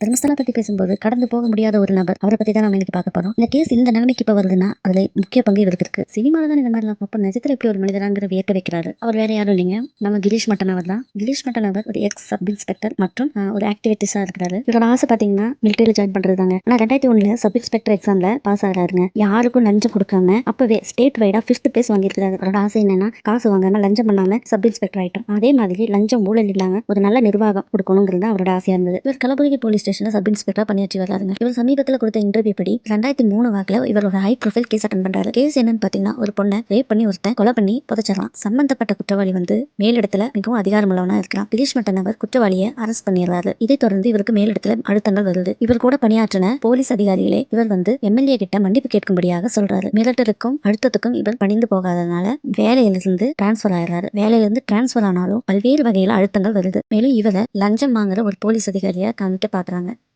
தர்மஸ்தலா பத்தி பேசும்போது கடந்து போக முடியாத ஒரு நபர் அவரை பத்தி தான் நம்ம இன்னைக்கு பார்க்க போறோம். இந்த கேஸ் இந்த நிலைமைக்கு இப்ப வருதுன்னா அதுல முக்கிய பங்கு இவருக்கு இருக்கு. சினிமால தான் இந்த மாதிரி அப்ப நிஜத்துல இப்படி ஒரு மனிதராங்கிற வியக்க வைக்கிறாரு. அவர் வேற யாரும் இல்லைங்க, நம்ம கிரீஷ் மட்டன் அவர் தான். கிரீஷ் மட்டன் அவர் ஒரு எக்ஸ் சப் இன்ஸ்பெக்டர் மற்றும் ஒரு ஆக்டிவிட்டிஸா இருக்கிறாரு. இவரோட ஆசை பாத்தீங்கன்னா மிலிட்டரியில ஜாயின் பண்றதுதாங்க. ஆனா 2001 சப் இன்ஸ்பெக்டர் எக்ஸாம்ல பாஸ் ஆகிறாருங்க. யாருக்கும் லஞ்சம் கொடுக்காம அப்பவே ஸ்டேட் வைடா 5th பிளேஸ் வாங்கியிருக்காரு. அவரோட ஆசை என்னன்னா காசு வாங்காம லஞ்சம் பண்ணாம சப் இன்ஸ்பெக்டர் ஆயிட்டோம். அதே மாதிரி லஞ்சம் ஊழல் இல்லாம ஒரு நல்ல நிர்வாகம் கொடுக்கணுங்கிறது அவரோட ஆசையா இருந்தது. இவர் கலபுரகி போலீஸ் ஸ்டேஷன்ல சப் இன்ஸ்பெக்டரா பணியாற்றி வராருங்க. இவர் சமீபத்துல கொடுத்த இன்டர்வியூ படி 2003 வாக்குல இவர் ஒரு ஹை ப்ரொஃபைல் கேஸ் அட்டன் பண்றாரு. கேஸ் என்னன்னு பாத்தீங்கன்னா ஒரு பொண்ணை ரேப் பண்ணி ஒருத்தன் கொலை பண்ணி புதைச்சிடலாம். சம்பந்தப்பட்ட குற்றவாளி மேலிடத்துல மிகவும் அதிகாரமுள்ளவனா இருக்கிறான். கிரீஷ் மட்டன் அவர் குற்றவாளியை அரெஸ்ட் பண்ணிடுறாரு. இதை தொடர்ந்து இவருக்கு மேலிடத்துல அழுத்தங்கள் வருது. இவர் கூட பணியாற்றின போலீஸ் அதிகாரிகளே இவர் எம்எல்ஏ கிட்ட மன்னிப்பு கேட்கும்படியாக சொல்றாரு. மிரட்டலுக்கும் அழுத்தத்துக்கும் இவர் பணிந்து போகாதனால வேலையிலிருந்து டிரான்ஸ்பர் ஆயிடுறாரு. வேலையிலிருந்து டிரான்ஸ்பர் ஆனாலும் பல்வேறு வகையில அழுத்தங்கள் வருது. மேலும் இவரை லஞ்சம் வாங்குற ஒரு போலீஸ் அதிகாரியா காமிட்டு பாக்குறாங்க.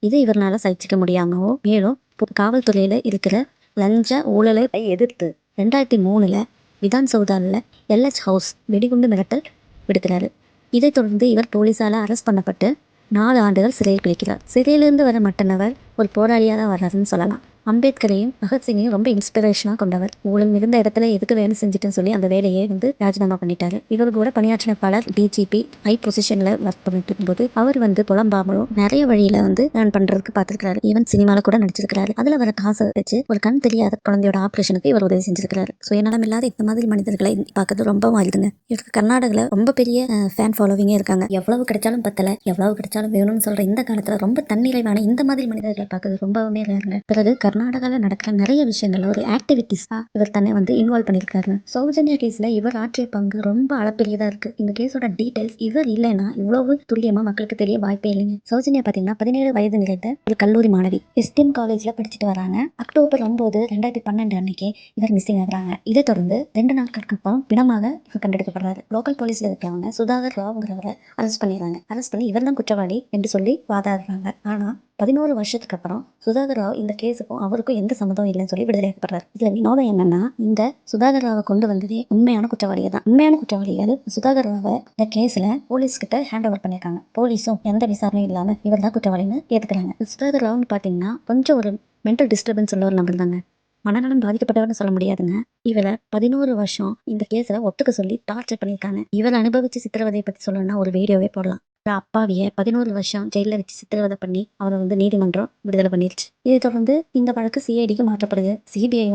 இது இவரால சகிச்சுக்க முடியாமவோ மேலும் காவல்துறையில இருக்கிற லஞ்ச ஊழலை எதிர்த்து 2003 விதான் சௌதால எல்எச் ஹவுஸ் வெடிகுண்டு மிரட்டல் விடுக்கிறாரு. இதைத் தொடர்ந்து இவர் போலீசால அரெஸ்ட் பண்ணப்பட்டு 4 ஆண்டுகள் சிறையில் கிடைக்கிறார். சிறையிலிருந்து வர மட்டனவர் ஒரு போராளியாக தான் வர்றாருன்னு சொல்லலாம். அம்பேத்கரையும் பகத்சிங்கையும் ரொம்ப இன்ஸ்பிரேஷனா கொண்டவர். ஊழல் இருந்த இடத்துல எதுக்கு வேலை செஞ்சுட்டுன்னு சொல்லி அந்த வேலையை ராஜினாமா பண்ணிட்டாரு. இவர் கூட பணியாற்றின பலர் டிஜிபி ஹை பொசிஷன்ல ஒர்க் பண்ணிட்டு இருக்கும்போது அவர் புலம்பாமலும் நிறைய வழியில ரன் பண்றதுக்கு பார்த்திருக்காரு. ஈவன் சினிமால கூட நடிச்சிருக்காரு. அதுல வர காசை வச்சு ஒரு கண் தெரியாத குழந்தையோட ஆபரேஷனுக்கு இவர் உதவி செஞ்சிருக்காரு. சுயநலம் இல்லாத இந்த மாதிரி மனிதர்களை பார்க்கறது ரொம்ப வாய்துங்க. இவருக்கு கர்நாடகால ரொம்ப பெரிய ஃபேன் ஃபாலோவிங்கே இருக்காங்க. எவ்வளவு கிடைச்சாலும் பத்தல, எவ்வளவு கிடைச்சாலும் வேணும்னு சொல்ற இந்த காலத்துல ரொம்ப தன்னிறைவான இந்த மாதிரி மனிதர்களை பார்க்கறது ரொம்பவுமே ரேருங்க. பிறகு கர்நாடகால நடக்கிற நிறைய விஷயங்கள் ஒரு ஆக்டிவிட்டிஸா இவர் தன்னை இன்வால்வ் பண்ணிருக்காரு. சௌஜன்யா கேஸ்ல இவர் ஆற்றிய பங்கு ரொம்ப அளப்பெரியதா இருக்கு. இந்த கேஸோட டீடைல்ஸ் இவர் இல்லைன்னா இவ்வளவு துல்லியமா மக்களுக்கு தெரிய வாய்ப்பே இல்லைங்க. சௌஜன்யா பாத்தீங்கன்னா 17 வயது நிறைந்த ஒரு கல்லூரி மாணவி. எஸ்டிஎம் காலேஜ்ல படிச்சுட்டு வராங்க. அக்டோபர் 9, 2012 அன்னைக்கு இவர் மிஸ்ஸிங் ஆகுறாங்க. இதை தொடர்ந்து 2 நாட்களுக்கு அப்புறம் பிணமாக இவர் கண்டெடுக்கப்படுறாரு. லோக்கல் போலீஸ்ல இருக்கவங்க சுதாகர் ராவ்ங்கிறவரை அரெஸ்ட் பண்ணிடுறாங்க. அரெஸ்ட் பண்ணி இவர் தான் குற்றவாளி என்று சொல்லி வாதாடுறாங்க. ஆனா 11 வருஷத்துக்கு அப்புறம் சுதாகர் ராவ் இந்த கேஸுக்கும் அவருக்கும் எந்த சம்மதம் இல்லைன்னு சொல்லி விடுதலையாக்கப்படுறாரு. இதுல வினோதம் என்னன்னா இந்த சுதாகர் ராவை கொண்டு வந்ததே உண்மையான குற்றவாளிகள் தான். உண்மையான குற்றவாளிகள் சுதாகர் ராவை இந்த கேஸ்ல போலீஸ் கிட்ட ஹேண்ட் ஓவர் பண்ணிருக்காங்க. போலீஸும் எந்த விசாரணையும் இல்லாம இவர் தான் குற்றவாளின்னு ஏத்துக்கிறாங்க. சுதாகர் ராவ்னு பாத்தீங்கன்னா கொஞ்சம் ஒரு மென்டல் டிஸ்டர்பன்ஸ் உள்ள ஒரு நபர் தாங்க. மனநலம் பாதிக்கப்பட்டவர்னு சொல்ல முடியாதுங்க. இவரை 11 வருஷம் இந்த கேஸ்ல ஒத்துக்க சொல்லி டார்ச்சர் பண்ணிருக்காங்க. இவர் அனுபவிச்ச சித்திரவதையை பத்தி சொல்லணும்னா ஒரு வீடியோவே போடலாம். அப்பாவிய 11 வருஷம் ஜெயில வச்சு சித்திரவதை பண்ணி அவரை நீதிமன்றம் விடுதலை பண்ணிருச்சு. இதை தொடர்ந்து இந்த வழக்கு சிஐடிக்கு மாற்றப்படுது. சிபிஐ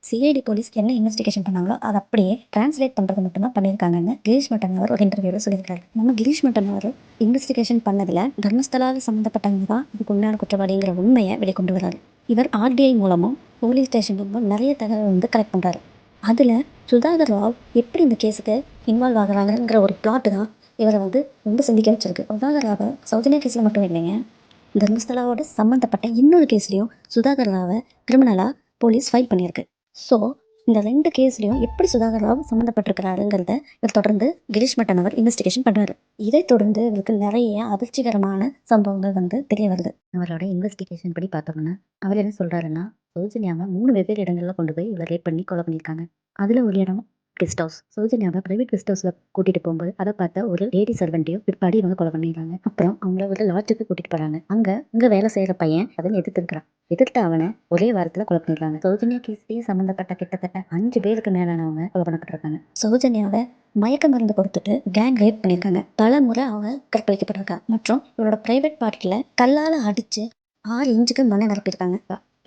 சிஐடி போலீஸ் என்ன இன்வெஸ்டிகேஷன் பண்ணாங்களோ அதை அப்படியே டிரான்ஸ்லேட் பண்றது மட்டும்தான் பண்ணியிருக்காங்கன்னு கிரீஷ் மட்டன் அவர் ஒரு இன்டர்வியூல சொல்லியிருக்காரு. நம்ம கிரீஷ் மட்டன் அவர் இன்வெஸ்டிகேஷன் பண்ணதுல தர்மஸ்தலாவில் சம்பந்தப்பட்டவங்க தான் இதுக்கு உண்மையான குற்றவாளிங்கிற உண்மையை வெளிக்கொண்டு வராரு. இவர் ஆர்டிஐ மூலமும் போலீஸ் ஸ்டேஷன் மூலமும் நிறைய தகவல் கலெக்ட் பண்றாரு. அதுல சுதாகர் ராவ் எப்படி இந்த கேஸுக்கு இன்வால்வ் ஆகுறாங்கிற ஒரு பிளாட் தான் இவரை ரொம்ப சிந்திக்க வச்சிருக்கு. சுதாகர் ராவை சௌஜன்யா கேஸ்ல மட்டும் இல்லைங்க, தர்மஸ்தலாவோட சம்பந்தப்பட்ட இன்னொரு கேஸ்லயும் சுதாகர் ராவை கிரிமினலா போலீஸ் ஃபைல் பண்ணியிருக்கு. ஸோ இந்த 2 கேஸ்லயும் எப்படி சுதாகர் ராவ் சம்மந்தப்பட்டிருக்கிறாருங்கிறத இவர் தொடர்ந்து கிரீஷ் மட்டன் அவர் இன்வெஸ்டிகேஷன் பண்றாரு. இதை தொடர்ந்து இவருக்கு நிறைய அதிர்ச்சிகரமான சம்பவங்கள் தெரிய வருது. அவரோட இன்வெஸ்டிகேஷன் படி பார்த்தோம்னா அவர் என்ன சொல்றாருன்னா, சௌஜன்யாவை 3 வெவ்வேறு இடங்கள்ல கொண்டு போய் இவர் ரேப் பண்ணி கொலை பண்ணியிருக்காங்க. அதுல ஒரு இடம் கெஸ்ட் ஹவுஸ். சௌஜன்யாவை பிரைவேட் கெஸ்ட் ஹவுஸ்ல கூட்டிட்டு போகும்போது அதை பார்த்த ஒரு லேடி சர்வெண்ட்டையும் பிற்பாடு இவங்க கொலை பண்ணிடுறாங்க. அப்புறம் அவங்கள ஒரு லாட்ஜுக்கு கூட்டிட்டு போறாங்க. அங்க வேலை செய்யற பையன் அதை எதிர்த்து அவனை ஒரே வாரத்துல கொலை பண்ணிடுறாங்க. சௌஜன்யா கேஸ்லயே சம்பந்தப்பட்ட கிட்டத்தட்ட 5 பேருக்கு மேலானவங்க கொலை பண்ணப்பட்டிருக்காங்க. சௌஜன்யாவை மயக்க மருந்து கொடுத்துட்டு கேங் ரேப் பண்ணியிருக்காங்க. பல முறை அவங்க கற்பழிக்கப்பட்டிருக்காங்க. மற்றும் இவரோட பிரைவேட் பார்ட்டில கல்லால அடிச்சு 6 இன்ச்சுக்கு மண்ணை நிரப்பியிருக்காங்க.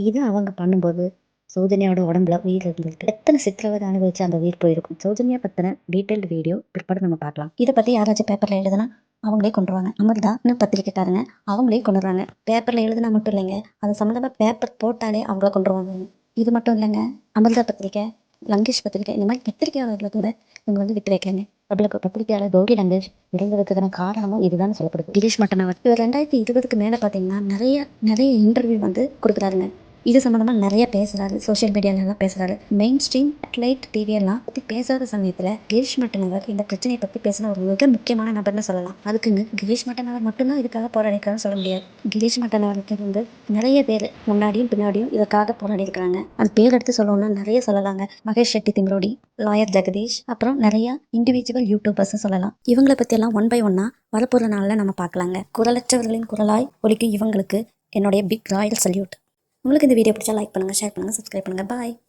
இது அவங்க பண்ணும்போது சௌஜன்யாவோட உடம்புல உயிர் இருந்துருக்கு. எத்தனை சித்திரவதை அனுபவிச்சு அந்த உயிர் போயிருக்கும். சௌஜன்யா பத்தின டீடைல்டு வீடியோ பிற்பாடு நம்ம பார்க்கலாம். இதை பத்தி யாராச்சும் பேப்பர்ல எழுதுனா அவங்களே கொண்டுருவாங்க. அமிர்தான்னு பத்திரிக்கைக்காரங்க அவங்களே கொண்டுறாங்க. பேப்பர்ல எழுதுனா மட்டும் இல்லைங்க, அது சம்மந்தமா பேப்பர் போட்டாலே அவங்கள கொண்டுருவாங்க. இது மட்டும் இல்லைங்க, அமிர்தா பத்திரிக்கை, லங்கேஷ் பத்திரிக்கை, இந்த மாதிரி பத்திரிகையாளர்களை கூட இவங்க விட்டு வைக்கிறாங்க. பத்திரிகையாளர் கௌரி லங்கேஷ் இறந்ததுக்கான காரணமும் இதுதான் சொல்லப்படுது. கிரீஷ் மட்டன் அவர் 2020க்கு மேல பாத்தீங்கன்னா நிறைய இன்டர்வியூ கொடுக்குறாருங்க. இது சம்மந்தமாக நிறைய பேசுகிறாரு, சோஷியல் மீடியாலலாம் பேசுகிறாரு. மெயின் ஸ்ட்ரீம் சேட்டலைட் டிவியெல்லாம் பற்றி பேசாத சமயத்தில் கிரீஷ் மட்டனவர் இந்த பிரச்சனையை பற்றி பேசின ஒரு மிக முக்கியமான நபர்னு சொல்லலாம். அதுக்குன்னு கிரீஷ் மட்டனவர் மட்டும்தான் இதுக்காக போராடிருக்காருன்னு சொல்ல முடியாது. கிரீஷ் மட்டனவருக்கு வந்து நிறைய பேர் முன்னாடியும் பின்னாடியும் இதுக்காக போராடி இருக்கிறாங்க. அது பேர் எடுத்து சொல்லணும்னா நிறைய சொல்லலாங்க. மகேஷ் ஷெட்டி திம்ரோடி, லாயர் ஜெகதீஷ், அப்புறம் நிறைய இண்டிவிஜுவல் யூடியூபர்ஸ் சொல்லலாம். இவங்களை பற்றியெல்லாம் ஒன் பை ஒன்னா வரப்போகிற நாளில் நம்ம பார்க்கலாங்க. குரலற்றவர்களின் குரலாய் ஒலிக்கும் இவங்களுக்கு என்னுடைய பிக் ராயல் சல்யூட். உங்களுக்கு இந்த வீடியோ பிடிச்சா லைக் பண்ணுங்கள், ஷேர் பண்ணுங்கள், சப்ஸ்கிரைப் பண்ணுங்கள். பாய்.